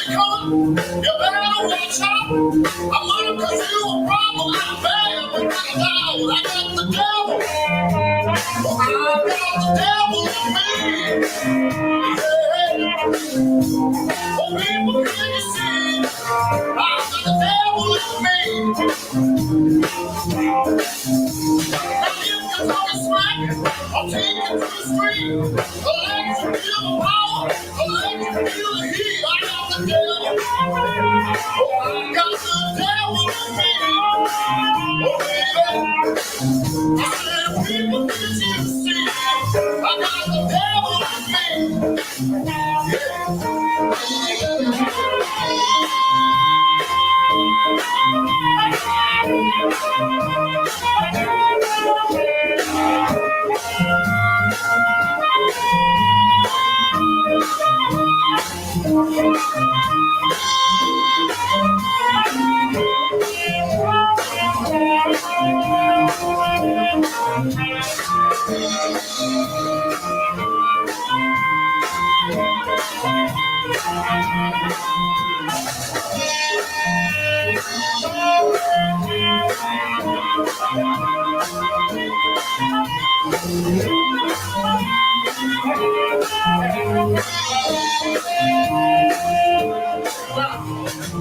coming, you better watch out. I'm gonna cause you a problem. I'm bad with my dog. I got the devil. I got the devil in me. Yeah. Oh, people, can you see? I got the devil in me. Now you can talk smack. I'll take you to the street. Electric feel the power. Electric feel the heat. I got the devil. Oh, I got the devil in me. Oh, baby. I said, people, can you see? I got the devil in me.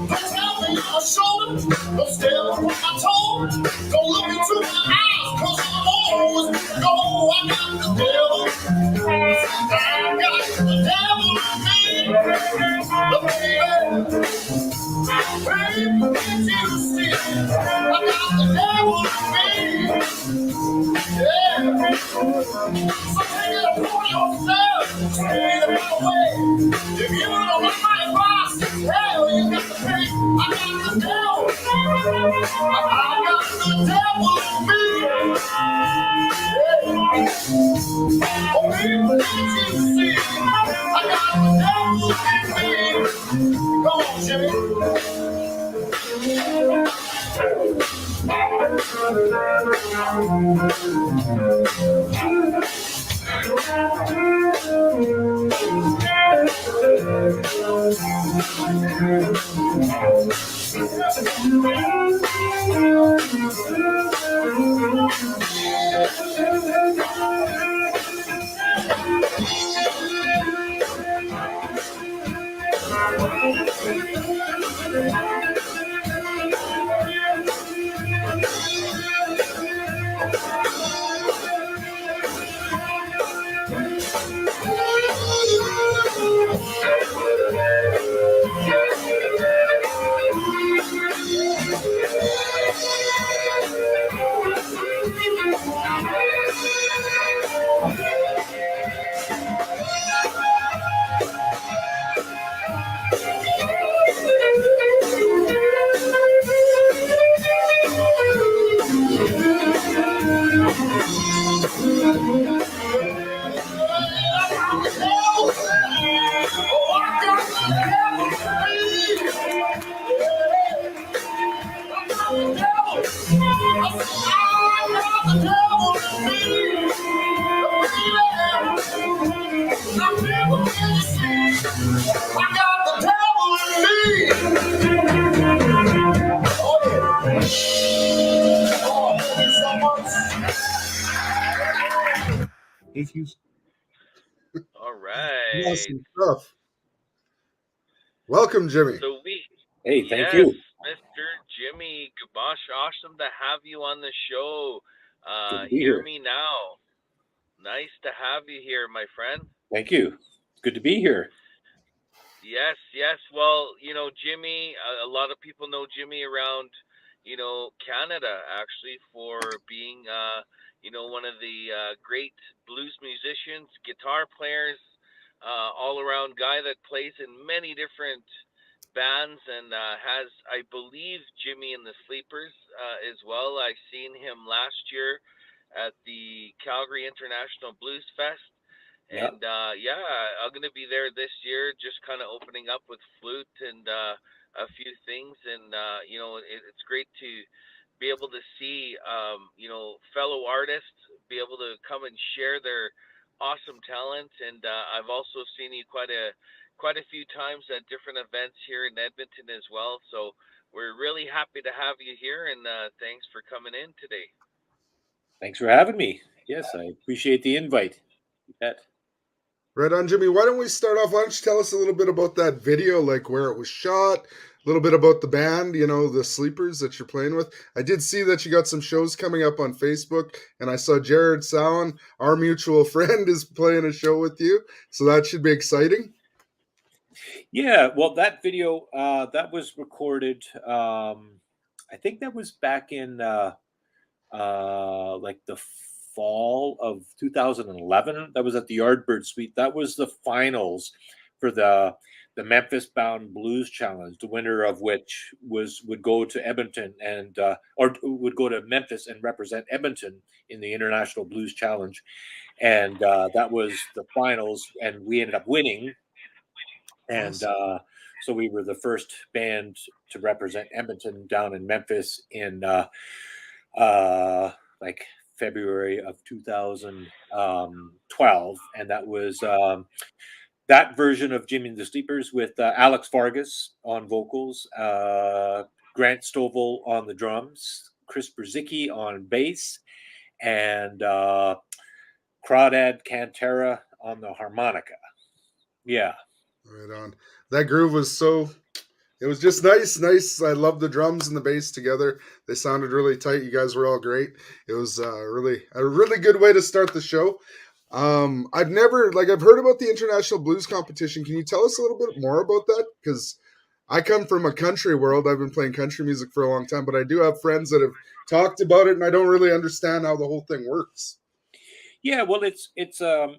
Don't tell me on my shoulder, don't stare on my toe, don't look into my eyes, cause I'm always go. I got the devil, I got the devil in me. Baby, can't you see? I got the devil in me. Yeah. So take it upon yourself, stay the way. If you don't want my advice, hell, you got to pay. I got the devil. I got the devil in me. Yeah. Oh, people, can't you see? I got the devil in me. Come on, Jimmy. If you All right. awesome stuff. Welcome, Jimmy. So Hey, thank yes, you. Mr. Jimmy Guiboche, awesome to have you on the show. Good to be Hear here. me now. Nice to have you here, my friend. Thank you. It's good to be here. Yes, yes. Well, Jimmy, a lot of people know Jimmy around, Canada actually for being, one of the great blues musicians, guitar players, all around guy that plays in many different bands and has, I believe, Jimmy and the Sleepers as well. I seen him last year at the Calgary International Blues Fest. Yeah. And I'm gonna be there this year, just kind of opening up with flute and a few things. And it's great to be able to see fellow artists be able to come and share their awesome talent. And I've also seen you quite a few times at different events here in Edmonton as well. So we're really happy to have you here, and thanks for coming in today. Thanks for having me. Yes, I appreciate the invite. You bet. Right on, Jimmy. Why don't we start off? Why don't you tell us a little bit about that video, like where it was shot, a little bit about the band, the sleepers that you're playing with. I did see that you got some shows coming up on Facebook, and I saw Jared Sowen, our mutual friend, is playing a show with you. So that should be exciting. Yeah, well, that video that was recorded. I think that was back in like the fall of 2011. That was at the Yardbird Suite. That was the finals for the Memphis Bound Blues Challenge, the winner of which would go to Edmonton and or would go to Memphis and represent Edmonton in the International Blues Challenge, and that was the finals, and we ended up winning, and Awesome. so we were the first band to represent Edmonton down in Memphis in like February of 2012, and that was that version of Jimmy and the Sleepers with Alex Vargas on vocals, Grant Stovall on the drums, Chris Brzezicki on bass, and Crawdad Cantera on the harmonica. Yeah. Right on. That groove was so. It was just nice. I love the drums and the bass together. They sounded really tight. You guys were all great. It was really good way to start the show. I've never I've heard about the International Blues Competition. Can you tell us a little bit more about that? Because I come from a country world. I've been playing country music for a long time, but I do have friends that have talked about it, and I don't really understand how the whole thing works. Yeah, well, it's kind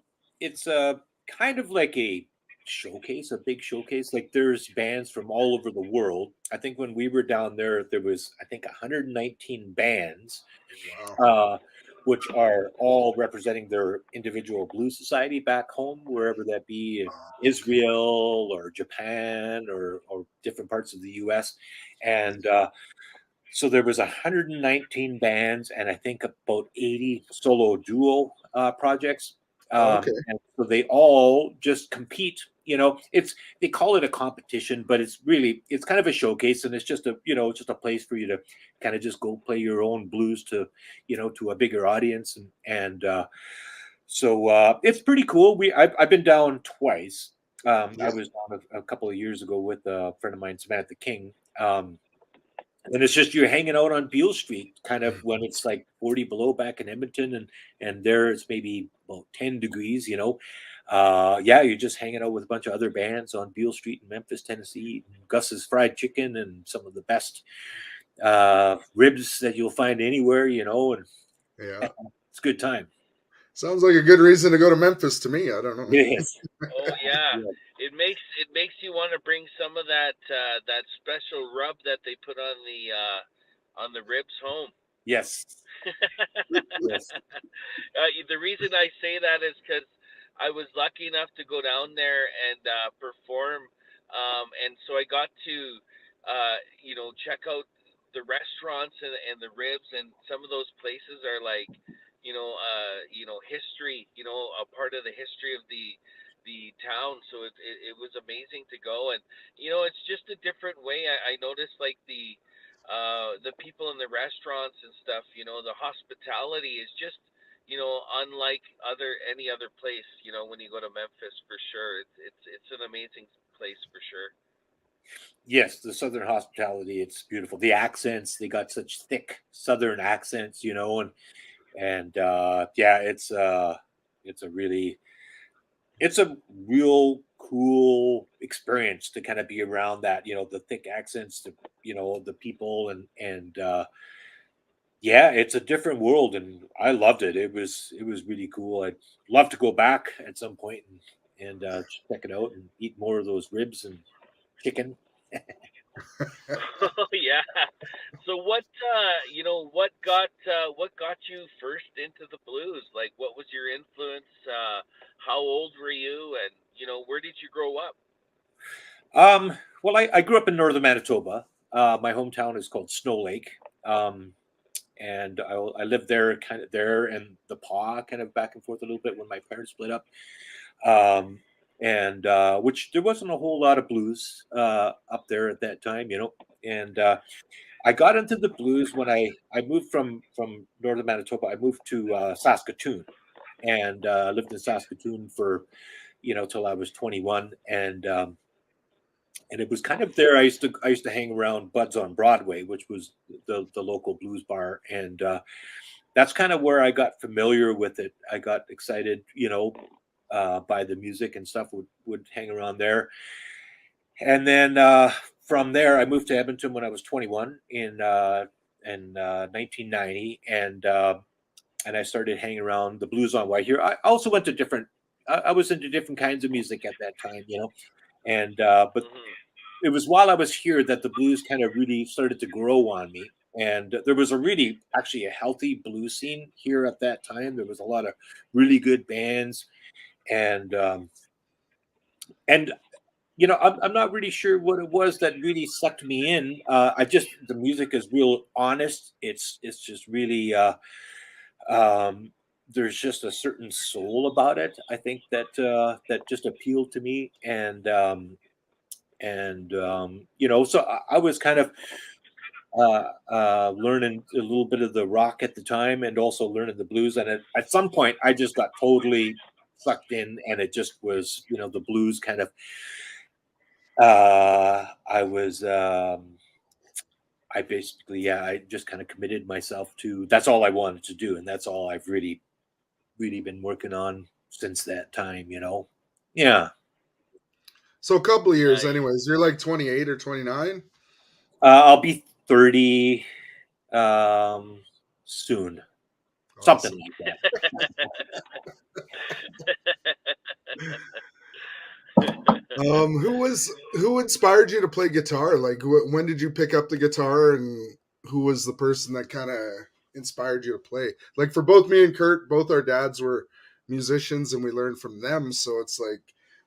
of like a showcase, a big showcase. Like there's bands from all over the world. I think when we were down there, there was I think 119 bands, Wow. uh, which are all representing their individual blues society back home, wherever that be in Israel or Japan or different parts of the U.S. And so there was 119 bands and I think about 80 solo duo projects. Okay. And so they all just compete. It's they call it a competition, but it's kind of a showcase, and it's just a place for you to kind of just go play your own blues to a bigger audience, and so it's pretty cool. I've been down twice. I Yeah. was down a couple of years ago with a friend of mine, Samantha King. And it's just you're hanging out on Beale Street, kind of when it's like 40 below back in Edmonton, and there it's maybe about 10 degrees. Yeah, you're just hanging out with a bunch of other bands on Beale Street in Memphis, Tennessee, eating Gus's fried chicken and some of the best ribs that you'll find anywhere. And Yeah. it's a good time. Sounds like a good reason to go to Memphis to me. I don't know. It is. Oh yeah, Yeah. it makes you want to bring some of that special rub that they put on the ribs home. Yes. Yes. The reason I say that is because I was lucky enough to go down there and perform, and so I got to, check out the restaurants and the ribs, and some of those places are like, history, a part of the history of the town. So it was amazing to go, and it's just a different way. I noticed like the people in the restaurants and stuff, the hospitality is just, unlike any other place, when you go to Memphis for sure. It's an amazing place for sure. Yes, the Southern hospitality, it's beautiful. The accents, they got such thick Southern accents, and yeah, it's a real cool experience to kind of be around that, the thick accents, the people, and yeah, it's a different world, and I loved it. It was really cool. I'd love to go back at some point and check it out and eat more of those ribs and chicken. Oh yeah. So what got you first into the blues? Like, what was your influence? How old were you, and where did you grow up? Well, I grew up in northern Manitoba. My hometown is called Snow Lake. And I lived there, and the Paw, kind of back and forth a little bit when my parents split up. Um, and which there wasn't a whole lot of blues up there at that time, and I got into the blues when I moved from northern Manitoba. I moved to Saskatoon, and lived in Saskatoon for till I was 21, and it was kind of there. I used to hang around Bud's on Broadway, which was the local blues bar, and that's kind of where I got familiar with it. I got excited, by the music and stuff. Would hang around there, and then from there, I moved to Edmonton when I was 21 in 1990, and I started hanging around the blues on White here. I also went to different. I was into different kinds of music at that time, and but Hmm. it was while I was here that the blues kind of really started to grow on me. And there was a really, actually, a healthy blues scene here at that time. There was a lot of really good bands, and and I'm not really sure what it was that really sucked me in. I just the music is real honest. It's just really um, there's just a certain soul about it. I think that just appealed to me, and so I was kind of learning a little bit of the rock at the time, and also learning the blues. And at some point, I just got totally sucked in, and it just was, the blues kind of. I was. I basically, yeah, I just kind of committed myself to. That's all I wanted to do, and that's all I've really, really been working on since that time. Yeah. So a couple of years, Nice. anyways. You're like 28 or 29. I'll be 30 um, soon, something Awesome. like that. Who inspired you to play guitar? Like, when did you pick up the guitar, and who was the person that kind of inspired you to play? Like for both me and Kurt, both our dads were musicians, and we learned from them. So it's like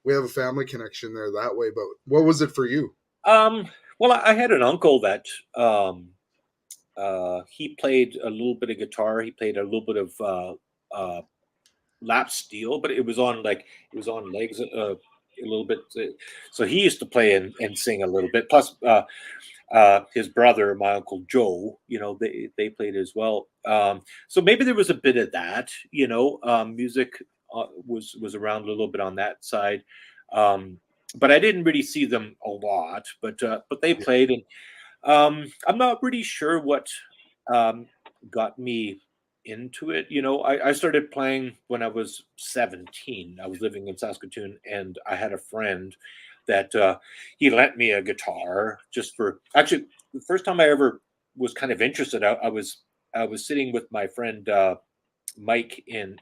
we have a family connection there that way. But what was it for you? Um, well, I had an uncle that he played a little bit of guitar. He played a little bit of lap steel, but it was on legs a little bit. So he used to play and sing a little bit. Plus, his brother, my uncle Joe, they played as well. So maybe there was a bit of that. Music was around a little bit on that side. But I didn't really see them a lot. But they Yeah. played, and I'm not really sure what um, got me into it. I started playing when I was 17. I was living in Saskatoon, and I had a friend that he lent me a guitar just for. Actually, the first time I ever was kind of interested, I was sitting with my friend Mike in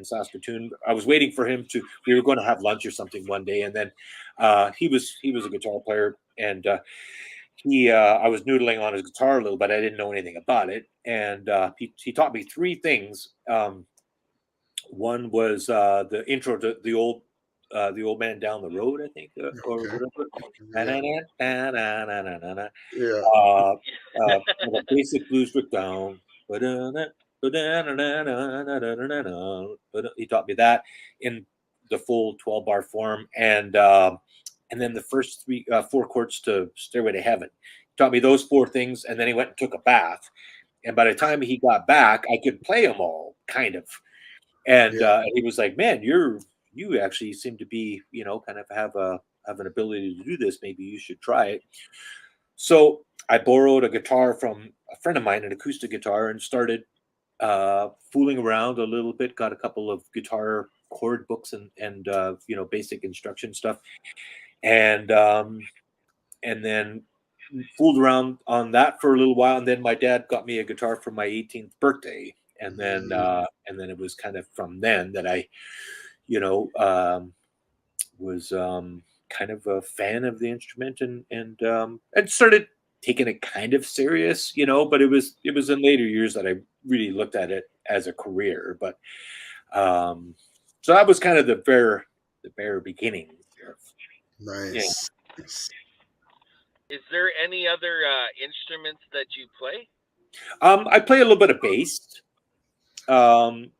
Saskatoon. I was waiting for him to. We were going to have lunch or something one day, and then he was a guitar player, and I was noodling on his guitar a little bit. I didn't know anything about it, and he taught me three things. One was the intro to the old man down the road, I think, or Okay. whatever. Yeah. Na-na-na-na-na-na-na-na. Yeah. Uh, the basic blues breakdown. Ba-da-na, ba-da-na-na-na-na-na-na-na. He taught me that in the full 12-bar form, and then the first four chords to Stairway to Heaven. He taught me those four things, and then he went and took a bath. And by the time he got back, I could play them all, kind of. And Yeah. he was like, "Man, you actually seem to be, kind of have an ability to do this. Maybe you should try it." So I borrowed a guitar from a friend of mine, an acoustic guitar, and started fooling around a little bit. Got a couple of guitar chord books and basic instruction stuff, and then fooled around on that for a little while. And then my dad got me a guitar for my 18th birthday, and then it was kind of from then that I you know, was kind of a fan of the instrument, and started taking it kind of serious, But it was in later years that I really looked at it as a career. But um, so that was kind of the bare beginning. Yeah. Nice. Nice. Is there any other instruments that you play? I play a little bit of bass. Um,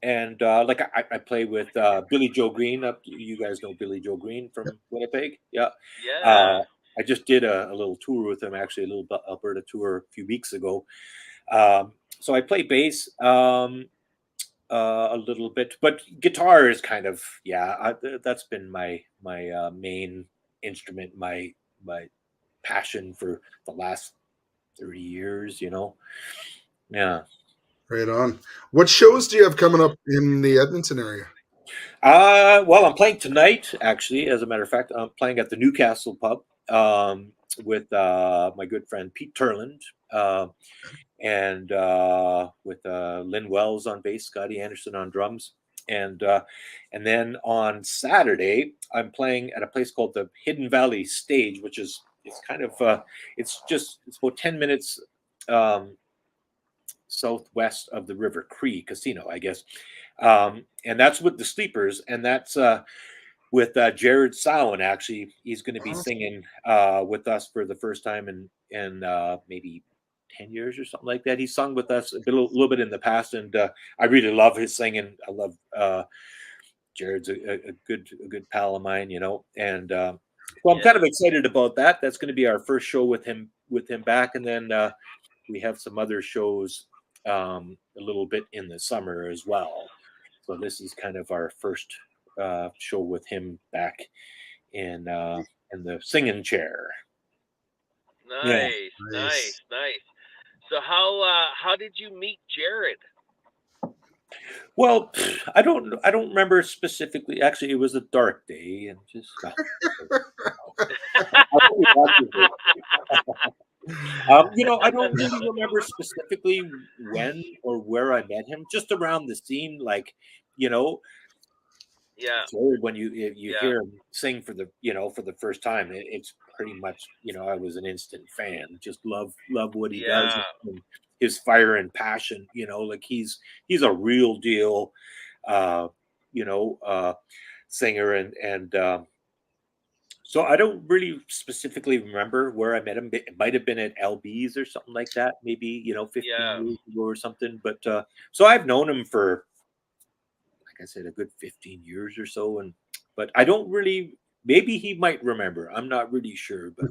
and like I play with Billy Joe Green. Up, you guys know Billy Joe Green from Winnipeg, yeah. Yeah. Uh, I just did a little tour with him, actually, a little Alberta tour a few weeks ago. So I play bass a little bit, but guitar is kind of that's been my main instrument, my passion for the last 30 years. Yeah. Right on. What shows do you have coming up in the Edmonton area? Well, I'm playing tonight, actually. As a matter of fact, I'm playing at the Newcastle pub with my good friend Pete Turland, uh, and with Lynn Wells on bass, Scotty Anderson on drums, and then on Saturday I'm playing at a place called the Hidden Valley Stage, which is it's kind of it's about 10 minutes um, southwest of the River Cree Casino, I guess. And that's with the Sleepers, and that's with Jared Sowen. Actually, he's going to be Awesome. singing with us for the first time in maybe 10 years or something like that. He sung with us little bit in the past, and I really love his singing. I love Jared's a good pal of mine, and well, I'm kind of Yeah. excited about that. That's going to be our first show with him back, and then we have some other shows a little bit in the summer as well. So this is kind of our first show with him back in in the singing chair. Yeah. Nice, nice, Nice. nice. So how did you meet Jared? Well, I don't remember specifically. Actually, it was a dark day, and just I won't be back with it. I don't really remember specifically when or where I met him. Just around the scene, like, you know, Yeah, Jared, when you yeah. hear him sing for the first time, it's pretty much I was an instant fan. Just love what he does, Yeah. and his fire and passion. Like he's a real deal, uh, you know, uh, singer, and so I don't really specifically remember where I met him. It might have been at LB's or something like that, maybe 15 Yeah. years ago or something. But so I've known him for, like I said, a good 15 years or so. And but I don't really. Maybe he might remember. I'm not really sure, but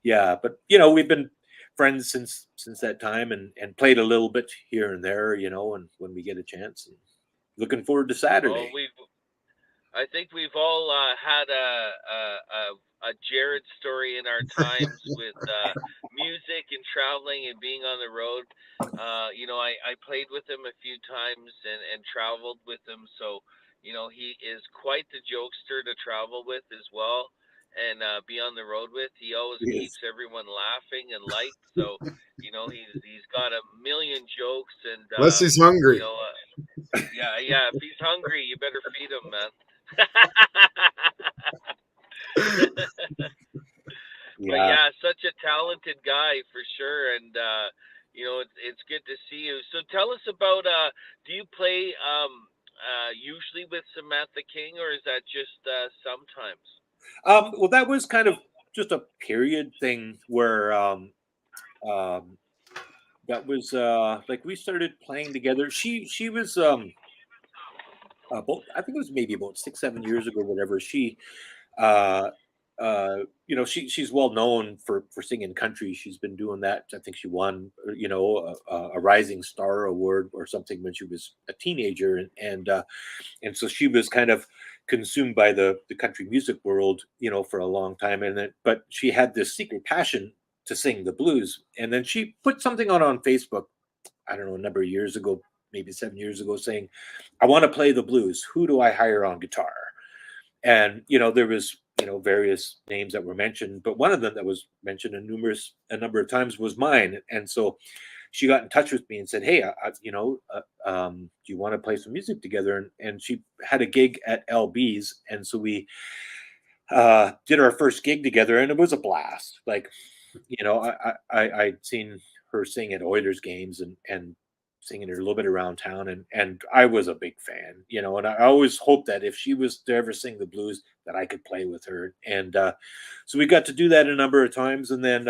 yeah. But we've been friends since that time, and played a little bit here and there, and when we get a chance. And looking forward to Oh, Saturday. I think we've all had a Jared story in our times with music and traveling and being on the road. I played with him a few times and traveled with him, so he is quite the jokester to travel with as well and be on the road with. He always Yes. keeps everyone laughing and light. So he's got a million jokes and Unless he's you hungry. know. Yeah, yeah. If he's hungry, you better feed him, man. But Yeah. yeah, such a talented guy for sure, and it's good to see you. So tell us about do you play usually with Samantha King, or is that just sometimes? Well, that was kind of just a period thing where um, that was like we started playing together. She was about, I think it was maybe about 6 7 years ago, whatever. She uh she's well known for singing country. She's been doing that. I think she won a Rising Star award or something when she was a teenager, and so she was kind of consumed by the country music world, for a long time. But she had this secret passion to sing the blues, and then she put something on Facebook, I don't know, a number of years ago, maybe 7 years ago, saying, I want to play the blues. Who do I hire on guitar? And there was various names that were mentioned, but one of them that was mentioned a number of times was mine. And so she got in touch with me and said, hey, do you want to play some music together? And she had a gig at LB's, and so we did our first gig together, and it was a blast. Like, I'd seen her sing at Oilers games, and singing her a little bit around town, and I was a big fan, and I always hoped that if she was to ever sing the blues, that I could play with her. And so we got to do that a number of times. And then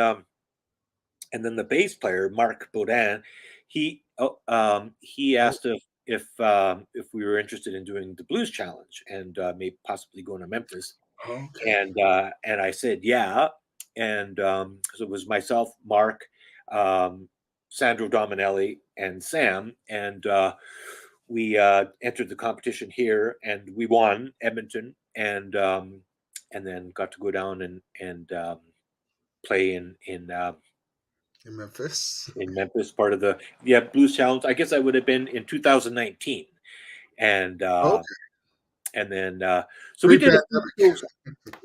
the bass player, Marc Baudin, he asked if we were interested in doing the Blues Challenge and maybe possibly going to Memphis. Okay. And I said yeah, and so it was myself, Mark, Sandro Dominelli, and Sam, and we entered the competition here, and we won Edmonton, and then got to go down and play in In Memphis. Memphis, part of the Blues Challenge. I guess I would have been in 2019, and Okay. and then so we did a few shows.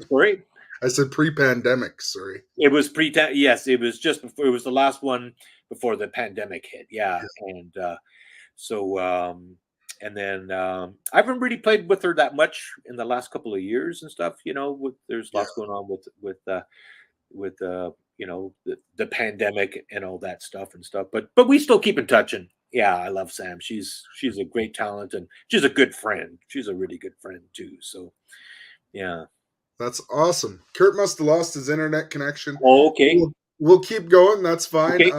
Sorry, I said pre-pandemic. Sorry. it was yes, it was just before. It was the last one before the pandemic hit. Yeah, and so and then I haven't really played with her that much in the last couple of years and stuff. You know, there's lots going on with you know, the pandemic and all that stuff, but we still keep in touch. And yeah, I love Sam. She's a great talent, and she's a good friend. She's a really good friend too. So yeah, that's awesome. Kurt must have lost his internet connection. Oh, okay. We'll keep going. That's fine. Okay.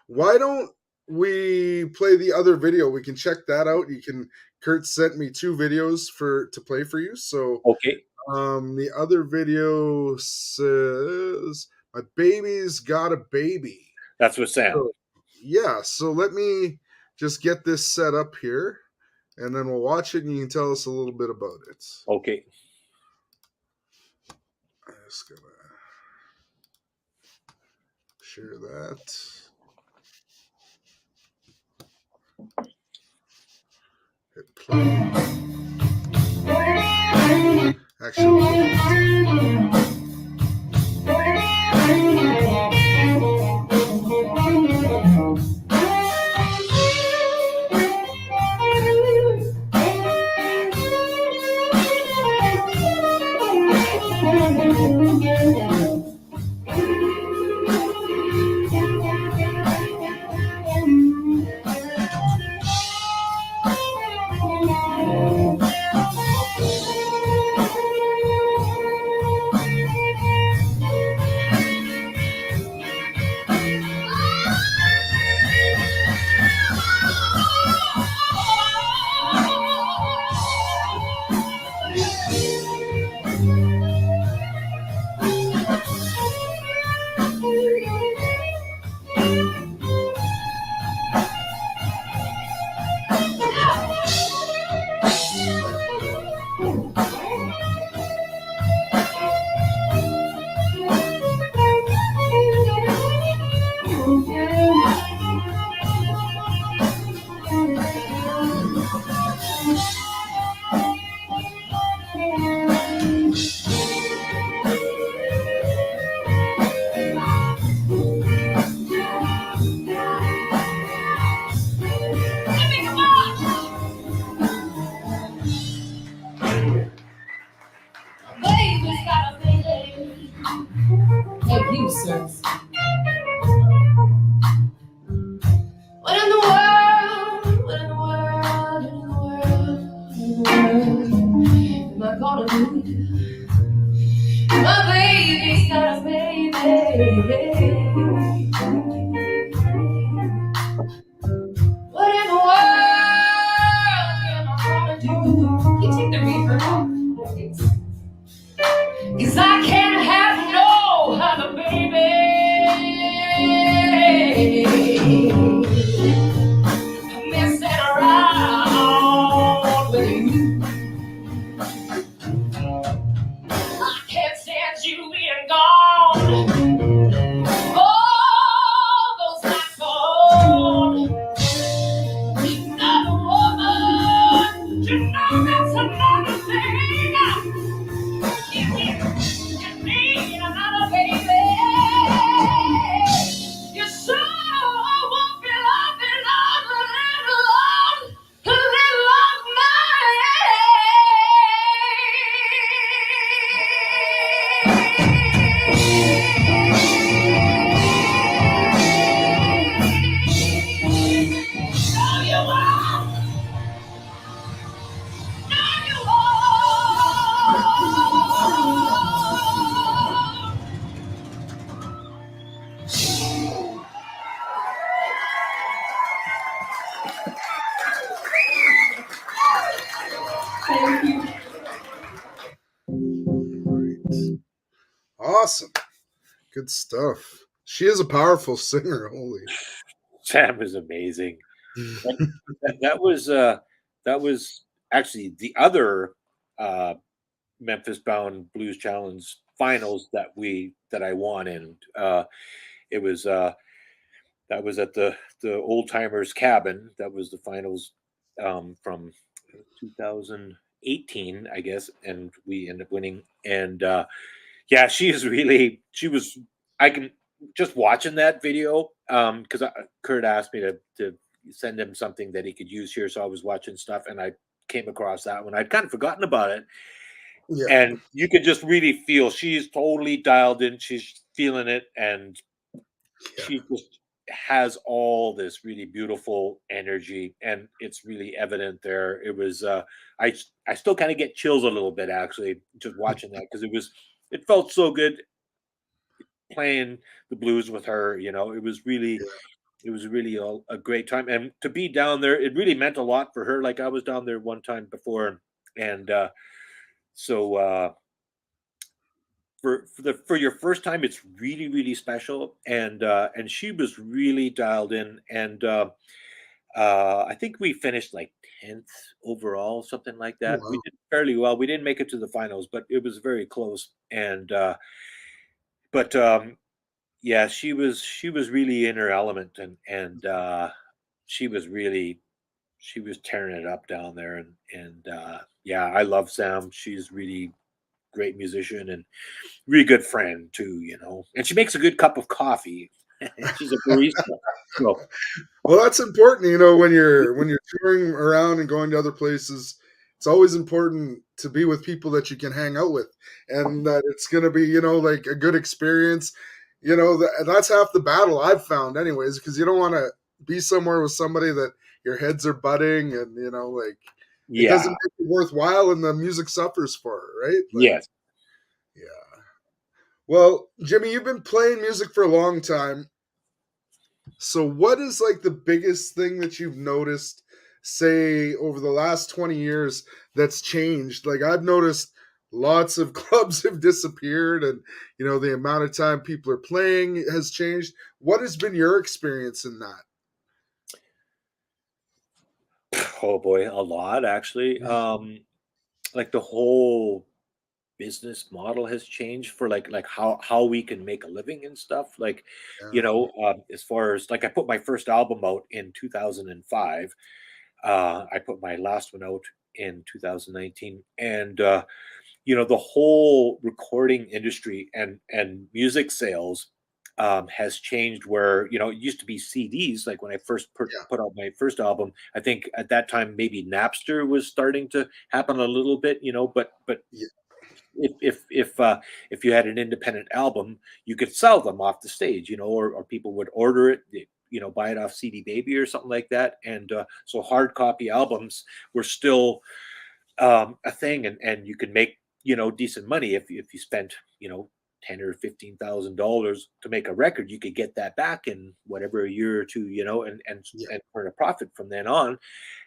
Why don't we play the other video? We can check that out. Kurt sent me 2 videos to play for you. So okay. The other video says, "My baby's got a baby." That's what Sam. So, yeah. So let me just get this set up here, and then we'll watch it, and you can tell us a little bit about it. Okay. I'm just gonna share that. Hit play. Actually, Abusers. What in the world? What in the world? Am I gonna do? My baby's got a baby. What in the world am I gonna do? Can you take the reverb off, please? 'Cause I can't have no other baby. I'm messing around with you. I can't stand you being gone. awesome. Good stuff. She is a powerful singer. Holy. Sam is amazing. And that was actually the other Memphis Bound Blues Challenge finals that I won, and it was that was at the Old Timers Cabin. That was the finals from 2018, I guess, and we ended up winning. And yeah, she was. I can just watching that video because Kurt asked me to send him something that he could use here, so I was watching stuff and I came across that one. I'd kind of forgotten about it, Yeah. and you could just really feel she's totally dialed in. She's feeling it, and she just has all this really beautiful energy, and it's really evident there. It was I still kind of get chills a little bit actually just watching that because it felt so good playing the blues with her. It was really a great time, and to be down there, it really meant a lot for her. Like I was down there one time before, and so for your first time, it's really special, and she was really dialed in, and I think we finished like 10th overall, something like Oh, that. We wow. did fairly well. We didn't make it to the finals, but it was very close, and but yeah, she was really in her element, and she was tearing it up down there, and yeah, I love Sam. She's really great musician and really good friend too, and she makes a good cup of coffee. She's a barista. So Well, that's important, when you're touring around and going to other places. It's always important to be with people that you can hang out with, and that it's going to be, like a good experience. That's half the battle I've found, anyways, because you don't want to be somewhere with somebody that your heads are butting, and like it doesn't yeah, make it worthwhile, and the music suffers for it, right? Like, yes. yeah. Well, Jimmy, you've been playing music for a long time. So, what is like the biggest thing that you've noticed, say, over the last 20 years that's changed? Like, I've noticed lots of clubs have disappeared, and, the amount of time people are playing has changed. What has been your experience in that? Oh boy, a lot actually. Like the whole business model has changed for like how we can make a living and stuff. Like, Yeah. as far as like I put my first album out in 2005. I put my last one out in 2019, and the whole recording industry and music sales has changed. Where it used to be CDs. Like when I first Yeah. put out my first album, I think at that time maybe Napster was starting to happen a little bit. But Yeah. if you had an independent album, you could sell them off the stage, or people would order it, buy it off CD Baby or something like that. And so hard copy albums were still a thing, and you could make decent money if you spent $10 or $15,000 to make a record. You could get that back in whatever a year or two, Yeah. and earn a profit from then on.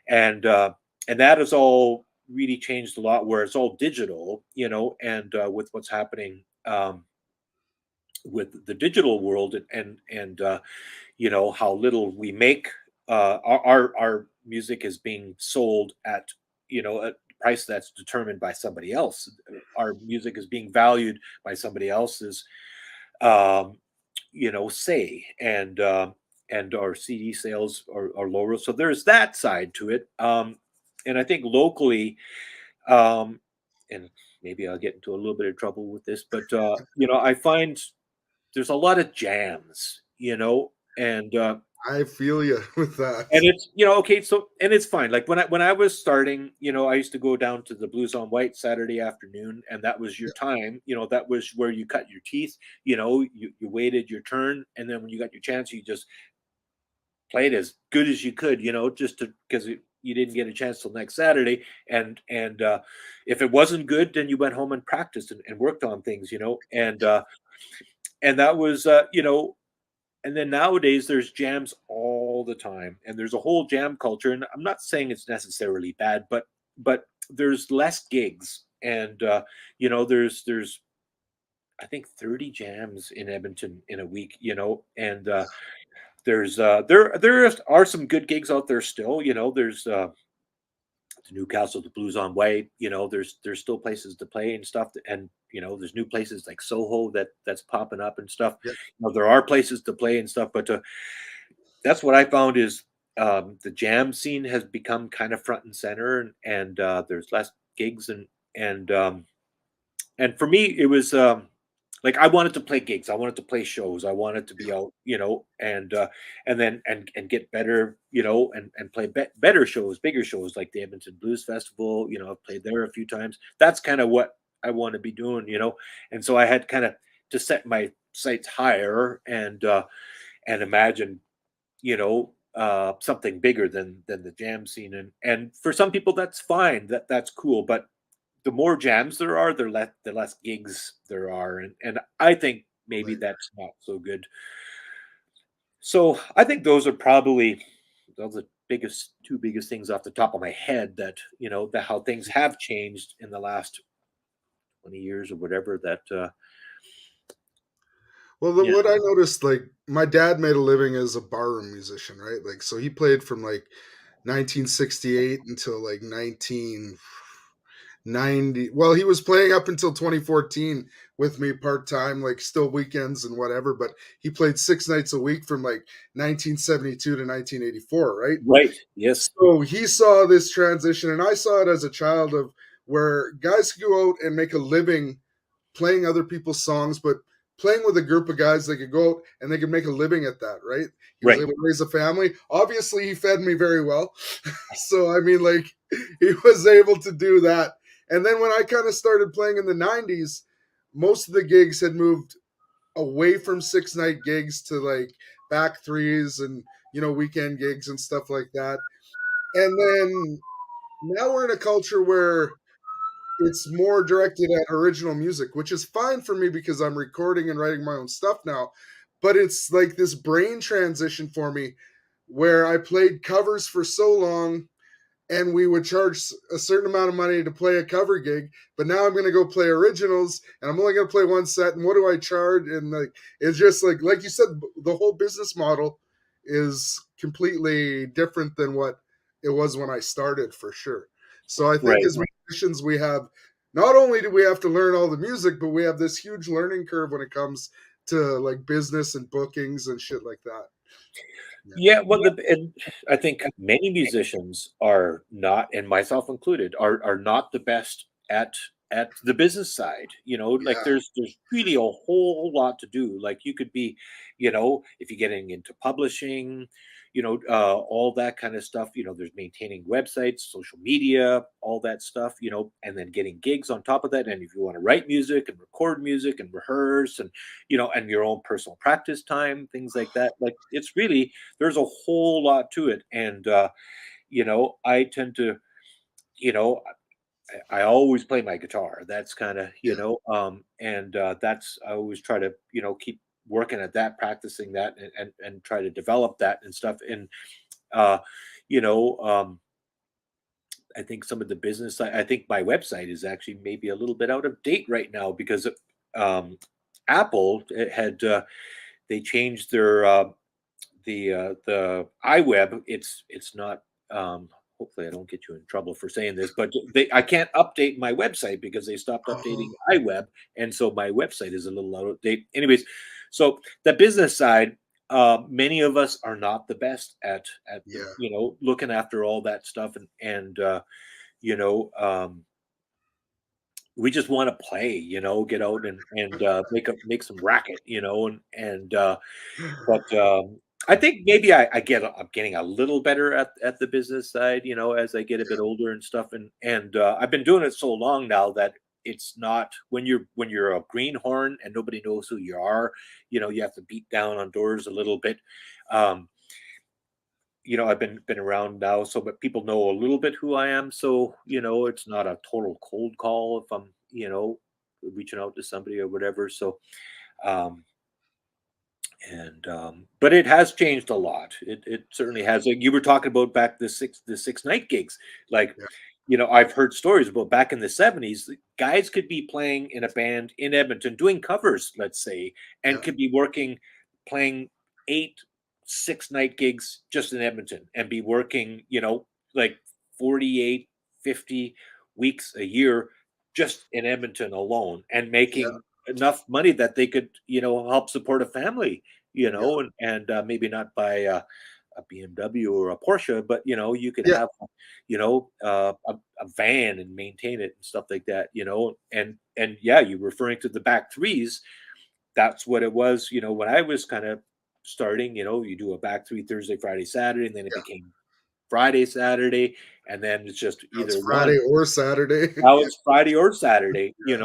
And that has all really changed a lot, where it's all digital, and with what's happening with the digital world, and how little we make. Our music is being sold at a price that's determined by somebody else. Our music is being valued by somebody else's um, say, and our CD sales are lower. So there's that side to it. And I think locally, um, and maybe I'll get into a little bit of trouble with this, but I find there's a lot of jams, I feel you with that. and it's okay. So and it's fine. Like when I was starting, I used to go down to the Blues on White Saturday afternoon, and that was your time. That was where you cut your teeth. You waited your turn, and then when you got your chance, you just played as good as you could. Just to because you didn't get a chance till next Saturday, and if it wasn't good, then you went home and practiced and worked on things. And that was and then nowadays there's jams all the time, and there's a whole jam culture. And I'm not saying it's necessarily bad, but there's less gigs, and there's I think 30 jams in Edmonton in a week, and there are some good gigs out there still. There's the Newcastle, the Blues on White. There's still places to play and stuff, and there's new places like Soho that's popping up and stuff. Yeah. There are places to play and stuff, but that's what I found is the jam scene has become kind of front and center, and there's less gigs and um, and for me it was like I wanted to play gigs, I wanted to play shows, I wanted to be out, and then and get better, and play better shows, bigger shows like the Edmonton Blues Festival. I've played there a few times. That's kind of what I want to be doing, and so I had kind of to set my sights higher and imagine, something bigger than the jam scene, and for some people that's fine, that's cool, but the more jams there are, the less gigs there are, and I think maybe Right. that's not so good. So I think those are the two biggest things off the top of my head, that that how things have changed in the last 20 years or whatever. That Well, yeah, what I noticed, like my dad made a living as a barroom musician, right? Like, so he played from like 1968 until like 1990. Well, he was playing up until 2014 with me part time, like still weekends and whatever. But he played 6 nights a week from like 1972 to 1984, right? right, yes, So he saw this transition, and I saw it as a child of where guys could go out and make a living playing other people's songs, but playing with a group of guys, they could go out and they could make a living at that, right? He was right, able to raise a family. Obviously, he fed me very well. So, I mean, like, he was able to do that. And then when I kind of started playing in the 90s, most of the gigs had moved away from 6 night gigs to like back threes and, weekend gigs and stuff like that. And then now we're in a culture where it's more directed at original music, which is fine for me because I'm recording and writing my own stuff now. But it's like this brain transition for me where I played covers for so long and we would charge a certain amount of money to play a cover gig, but now I'm going to go play originals and I'm only going to play one set, and what do I charge? And like it's just like you said, the whole business model is completely different than what it was when I started, for sure. So I think right. as musicians, we have not only do we have to learn all the music, but we have this huge learning curve when it comes to like business and bookings and shit like that. Yeah. Yeah, well, and I think many musicians are not, and myself included, are not the best at the business side. Like Yeah. there's really a whole lot to do. Like you could be, if you're getting into publishing, all that kind of stuff. There's maintaining websites, social media, all that stuff. And then getting gigs on top of that. And if you want to write music and record music and rehearse, and your own personal practice time, things like that. Like it's really, there's a whole lot to it. And I tend to, you know I always play my guitar. That's kind of, Yeah. and that's, I always try to, keep working at that, practicing that, and try to develop that and stuff. And uh you know I think some of the business, I think my website is actually maybe a little bit out of date right now, because um Apple had they changed their the iWeb. It's not, hopefully I don't get you in trouble for saying this, but I can't update my website because they stopped updating Oh, iWeb, and so my website is a little out of date. Anyways, so the business side, many of us are not the best at the, yeah. looking after all that stuff, and you know um we just want to play, get out and make some racket, and but I think maybe I'm getting a little better at the business side, as I get a bit older and stuff, and I've been doing it so long now that it's not, when you're a greenhorn and nobody knows who you are, you have to beat down on doors a little bit. Um, I've been around now, so but people know a little bit who I am, so it's not a total cold call if I'm, reaching out to somebody or whatever. So um and but it has changed a lot. It certainly has. Like you were talking about back the 6 night gigs. Like Yeah. I've heard stories about back in the 70s, guys could be playing in a band in Edmonton doing covers, let's say, and Yeah, could be playing 8 6 night gigs just in Edmonton and be working, like 48, 50 weeks a year just in Edmonton alone and yeah, making enough money that they could, help support a family, yeah, and maybe not buy a BMW or a Porsche, but you could yeah, have a van and maintain it and stuff like that, and yeah, you're referring to the back threes. That's what it was, when I was kind of starting. You do a back three Thursday, Friday, Saturday, and then it yeah. became Friday, Saturday, and then it's just Now it's either Friday one. or Saturday. Now Yeah, it's Friday or Saturday, yeah,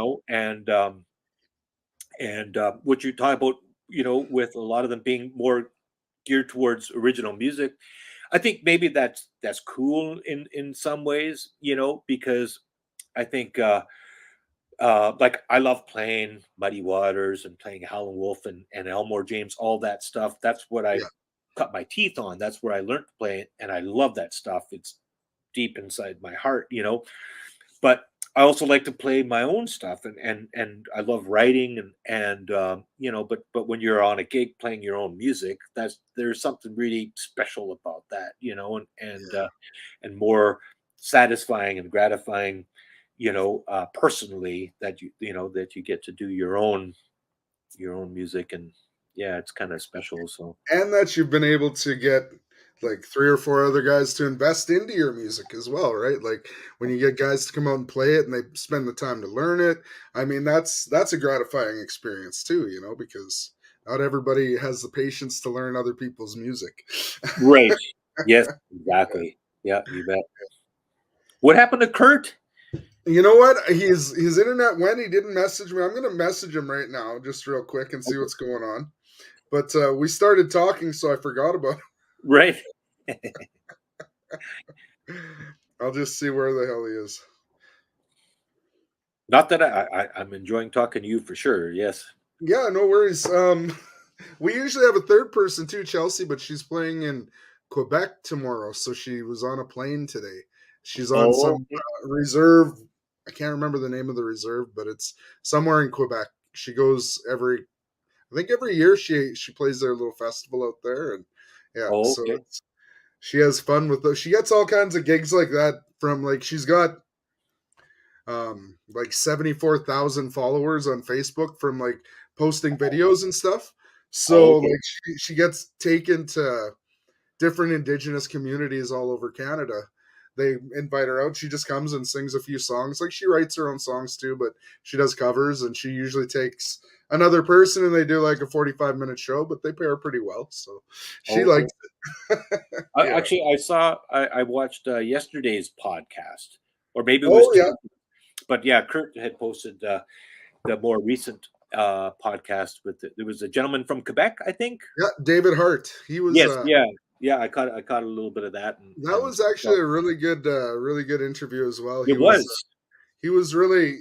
and what you talk about, with a lot of them being more geared towards original music. I think maybe that's cool in some ways, because I think like I love playing Muddy Waters and playing Howlin' Wolf and Elmore James, all that stuff. That's what I yeah, cut my teeth on. That's where I learned to play it, and I love that stuff. It's deep inside my heart, but I also like to play my own stuff, and I love writing and but when you're on a gig playing your own music, there's something really special about that, and more satisfying and gratifying, personally, that you get to do your own music, and yeah, it's kind of special. So and that you've been able to get like 3 or 4 other guys to invest into your music as well, right? Like when you get guys to come out and play it and they spend the time to learn it. I mean, that's a gratifying experience too, because not everybody has the patience to learn other people's music. right, yes, exactly, yeah, you bet. What happened to Kurt? You know what? His internet went. He didn't message me. I'm gonna message him right now, just real quick, and see Okay. what's going on. But we started talking, so I forgot about Right. it. I'll just see where the hell he is. Not that I'm enjoying talking to you for sure. Yes. Yeah, no worries. We usually have a third person too, Chelsea, but she's playing in Quebec tomorrow, so she was on a plane today. She's on Oh, some okay. reserve. I can't remember the name of the reserve, but it's somewhere in Quebec. She goes I think every year she plays their little festival out there, and yeah, Oh, so okay. she has fun with those. She gets all kinds of gigs like that from like she's got like 74,000 followers on Facebook from like posting videos and stuff. Oh, So okay. like she gets taken to different indigenous communities all over Canada. They invite her out. She just comes and sings a few songs. Like she writes her own songs too, but she does covers, and she usually takes another person and they do like a 45-minute show, but they pay her pretty well. So she Oh, okay. likes it. Yeah. Actually, I watched yesterday's podcast, or maybe it was Oh yeah. two. But yeah, Kurt had posted the more recent podcast there was a gentleman from Quebec, I think. Yeah. David Hart. He was Yes. Yeah. Yeah. I caught a little bit of that, that and was actually a really good interview as well. it was. He was really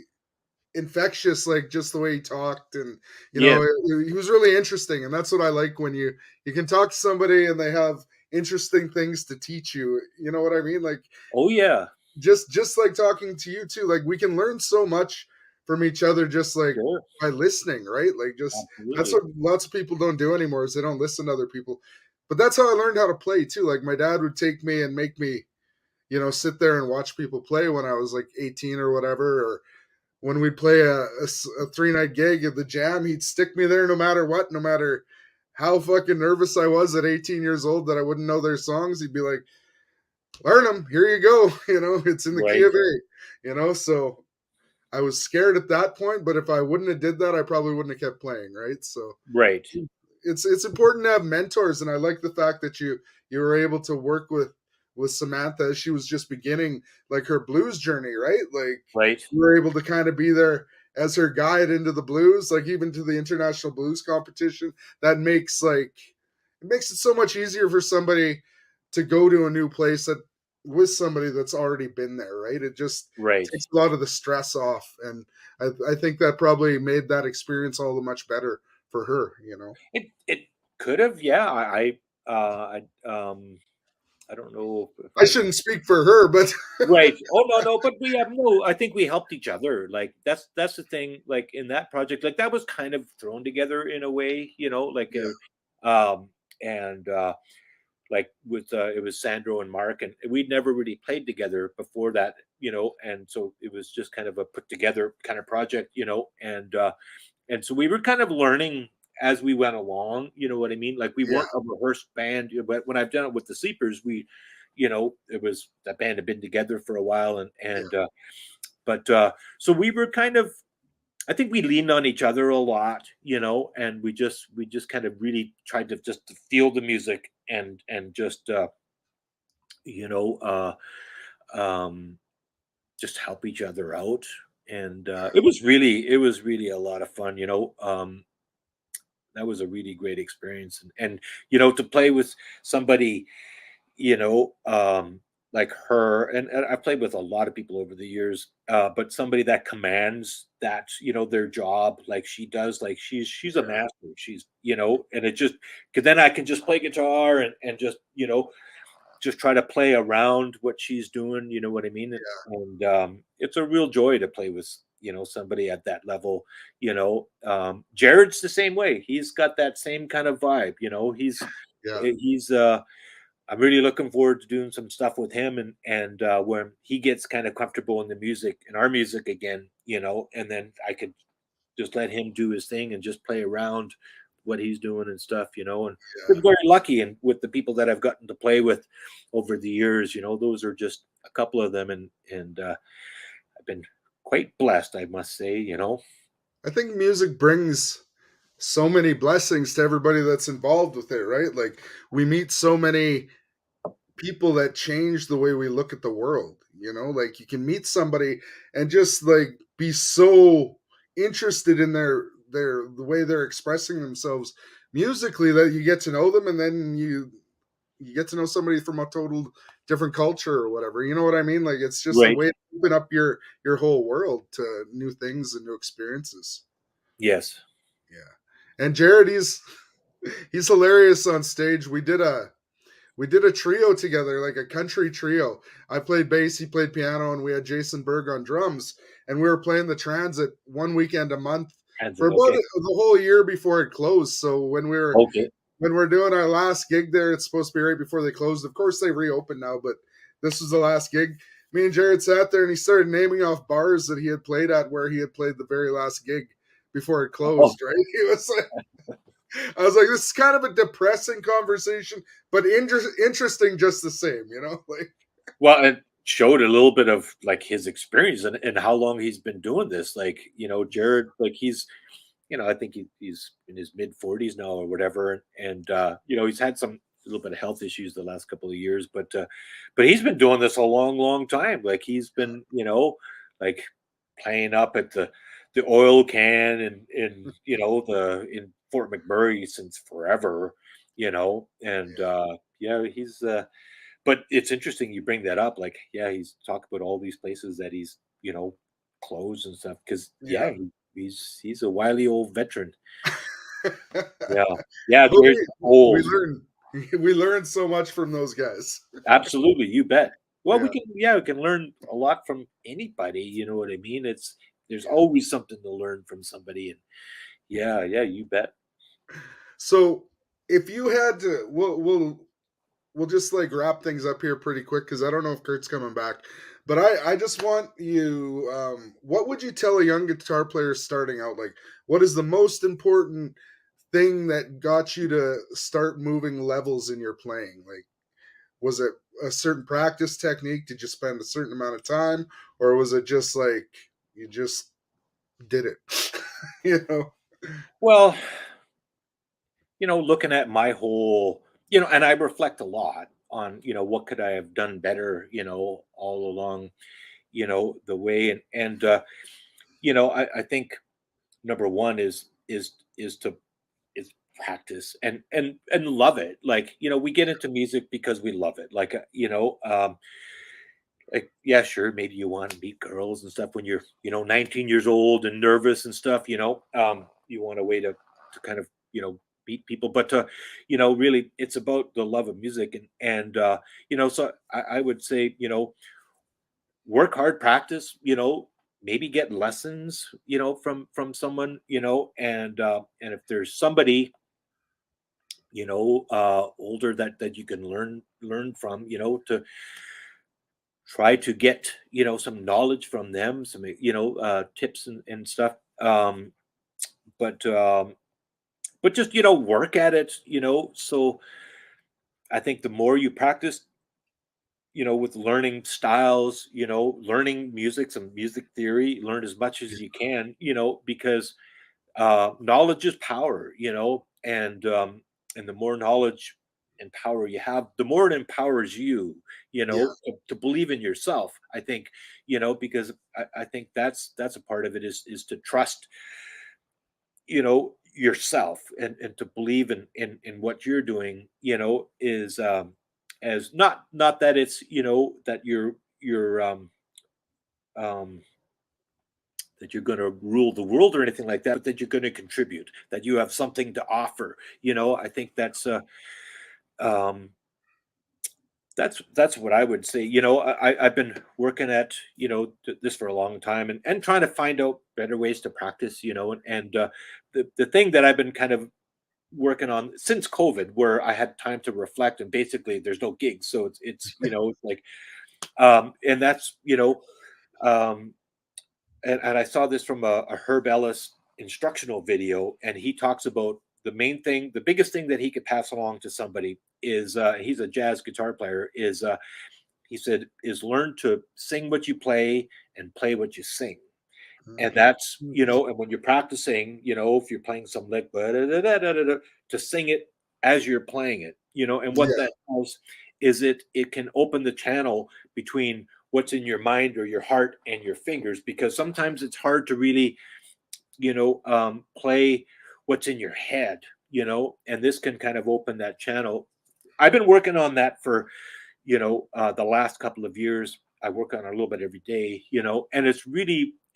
infectious, like just the way he talked, and Yes. he was really interesting, and that's what I like when you can talk to somebody and they have interesting things to teach you. You know what I mean? Like Oh yeah. just like talking to you too. Like we can learn so much from each other just like Sure. by listening, right? Like just that's Absolutely. what lots of people don't do anymore is they don't listen to other people. But that's how I learned how to play too. Like my dad would take me and make me sit there and watch people play when I was like 18 or whatever, or when we'd play a 3 night gig at the Jam, he'd stick me there no matter what, no matter how fucking nervous I was at 18 years old that I wouldn't know their songs. He'd be like, learn them. Here you go. It's in the key Right. of A, so I was scared at that point, but if I wouldn't have did that, I probably wouldn't have kept playing. Right. So Right. it's important to have mentors, and I like the fact that you were able to work with Samantha as she was just beginning like her blues journey, right? Like Right. you were able to kind of be there as her guide into the blues, like even to the international blues competition. That makes it makes it so much easier for somebody to go to a new place that with somebody that's already been there, right? It just Right. takes a lot of the stress off, and I think that probably made that experience all the much better for her. It could have, yeah. I I don't know if I shouldn't speak for her, but right. Oh no, but we have no. I think we helped each other. Like that's the thing. Like in that project, like that was kind of thrown together in a way, like yeah, and like with it was Sandro and Mark, and we'd never really played together before that, and so it was just kind of a put together kind of project, and so we were kind of learning as we went along. You know what I mean? Like we yeah, weren't a rehearsed band, but when I've done it with the Sleepers, it was that band had been together for a while, yeah, but so we were kind of. I think we leaned on each other a lot, and we just kind of really tried to just to feel the music and just you know uh um just help each other out. And it was really a lot of fun. That was a really great experience, and to play with somebody, you know um like her, and I've played with a lot of people over the years, but somebody that commands that, their job like she does, like she's a yeah, master. She's, and it just, because then I can just play guitar and just, just try to play around what she's doing, you know what I mean? And it's a real joy to play with, somebody at that level. Jared's the same way. He's got that same kind of vibe. yeah, He's I'm really looking forward to doing some stuff with him, and when he gets kind of comfortable in the music, in our music again, and then I could just let him do his thing and just play around what he's doing and stuff, and yeah. been very lucky, and with the people that I've gotten to play with over the years, those are just a couple of them, and I've been quite blessed, I must say. I think music brings so many blessings to everybody that's involved with it, right? Like we meet so many people that change the way we look at the world, like you can meet somebody and just like be so interested in the way they're expressing themselves musically that you get to know them, and then you get to know somebody from a total different culture or whatever. You know what I mean? Like it's just a Right. way to open up your whole world to new things and new experiences. Yes. Yeah. And Jared, he's hilarious on stage. We did a trio together, like a country trio. I played bass, he played piano, and we had Jason Berg on drums. And we were playing the Transit one weekend a month for Transit. about Okay. the whole year before it closed. So Okay. when we're doing our last gig there, it's supposed to be right before they closed. Of course, they reopened now, but this was the last gig. Me and Jared sat there, and he started naming off bars that he had played at where he had played the very last gig before it Oh, closed. Right? He was like, I was like, this is kind of a depressing conversation, but interesting just the same, Like, well, it showed a little bit of like his experience and how long he's been doing this. Like, Jared, like I think he's in his mid 40s now or whatever. And, he's had some a little bit of health issues the last couple of years, but he's been doing this a long, long time. Like he's been, like playing up at the oil can and in Fort McMurray since forever, and, yeah, but it's interesting you bring that up. Like, yeah, he's talked about all these places that he's, closed and stuff. Because yeah. yeah, he's a wily old veteran. Yeah. Yeah, yeah, But Jared's we old. learn we learn so much from those guys. Absolutely, you bet. Well, Yeah. we can learn a lot from anybody. You know what I mean? There's Yeah. always something to learn from somebody, and yeah, you bet. So if you had to, we'll just like wrap things up here pretty quick because I don't know if Kurt's coming back. But I just want you, what would you tell a young guitar player starting out? Like, what is the most important thing that got you to start moving levels in your playing? Like, was it a certain practice technique? Did you spend a certain amount of time? Or was it just like you just did it? you know? Well, looking at my whole, and I reflect a lot on, what could I have done better, all along, the way, and I think number one is practice and love it. Like, we get into music because we love it. Like, like, yeah, sure, maybe you want to meet girls and stuff when you're, 19 years old and nervous and stuff. You want a way to kind of, beat people, but really, it's about the love of music, and so I would say, work hard, practice, maybe get lessons, from someone, and if there's somebody, older that you can learn from, to try to get, some knowledge from them, some, tips and stuff. But just, work at it, so I think the more you practice, with learning styles, learning music, some music theory, learn as much as you can, because knowledge is power, and the more knowledge and power you have, the more it empowers you, Yeah. to believe in yourself. I think, because I think that's a part of it, is to trust, yourself, and to believe in what you're doing, is as not that it's, that um that you're going to rule the world or anything like that, but that you're going to contribute, that you have something to offer. I think um, that's what I would say. I've been working at, this for a long time, and trying to find out better ways to practice. And the thing that I've been kind of working on since COVID, where I had time to reflect, and basically there's no gigs, so it's like, and that's, um, and I saw this from a Herb Ellis instructional video, and he talks about the biggest thing that he could pass along to somebody is, he's a jazz guitar player, is, he said, is learn to sing what you play and play what you sing. And that's, and when you're practicing, if you're playing some lick, to sing it as you're playing it, and what Yeah. that does is it can open the channel between what's in your mind or your heart and your fingers, because sometimes it's hard to really, play what's in your head, and this can kind of open that channel. I've been working on that for, the last couple of years. I work on it a little bit every day, and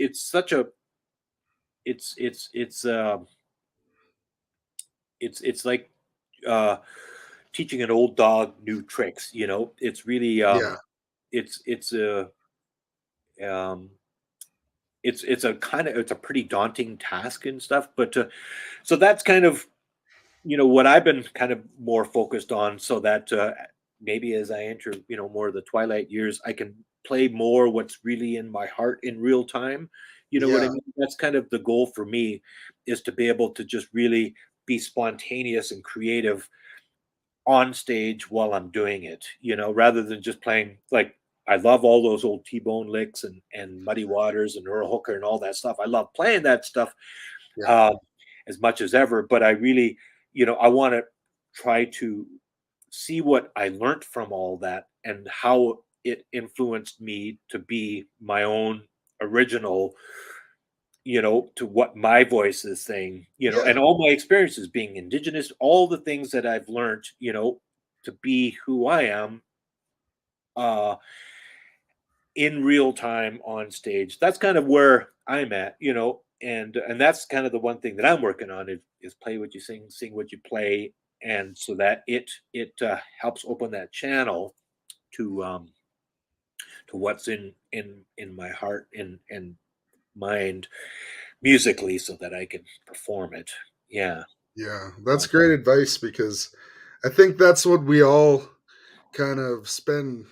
it's such a, it's it's it's uh it's like, uh teaching an old dog new tricks. It's really, Yeah. it's a, um it's a pretty daunting task and stuff, but so that's kind of, what I've been kind of more focused on, so that maybe as I enter, more of the twilight years, I can play more what's really in my heart in real time. You know what I Yeah. mean? That's kind of the goal for me, is to be able to just really be spontaneous and creative on stage while I'm doing it, rather than just playing. Like, I love all those old T-Bone licks and Muddy Waters and Earl Hooker and all that stuff. I love playing that stuff, Yeah. um, as much as ever. But I really, I want to try to see what I learned from all that, and how it influenced me to be my own original, to what my voice is saying, Yeah. and all my experiences being indigenous, all the things that I've learned, to be who I am, uh, in real time on stage. That's kind of where I'm at, and that's kind of the one thing that I'm working on, is play what you sing, sing what you play, and so that it helps open that channel to, what's in my heart and mind musically, so that I can perform it. Yeah. Yeah. That's great advice, because I think that's what we all kind of spend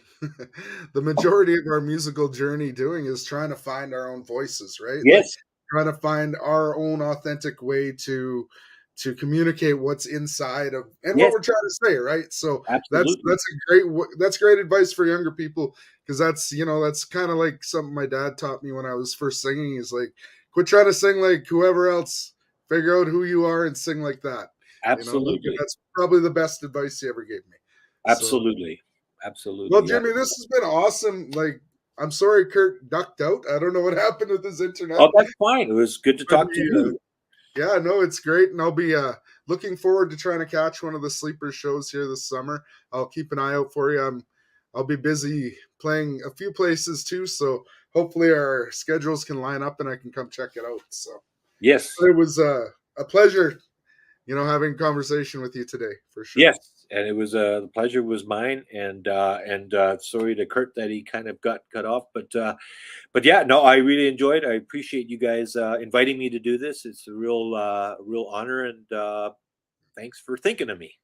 the majority of our musical journey doing, is trying to find our own voices, right? Like, Yes. trying to find our own authentic way to communicate what's inside of and what Yes. we're trying to say, right? So Absolutely. that's great advice for younger people, because that's kind of like something my dad taught me when I was first singing. Is like, quit trying to sing like whoever else, figure out who you are and sing like that. Like, and Absolutely. that's probably the best advice he ever gave me. So, Absolutely. well, Absolutely. Yeah. Jimmy, this has been awesome. Like, I'm sorry Kurt ducked out. I don't know what happened with his internet. Oh, that's fine. It was good to But talk to you. yeah, no, it's great. And I'll be looking forward to trying to catch one of the sleeper shows here this summer. I'll keep an eye out for you. I'll be busy playing a few places too. So hopefully our schedules can line up and I can come check it out. So Yes. it was a pleasure having a conversation with you today for sure. Yes, and it was the pleasure was mine, and sorry to Kurt that he kind of got cut off, but yeah, no, I really enjoyed. I appreciate you guys inviting me to do this. It's a real honor, and thanks for thinking of me.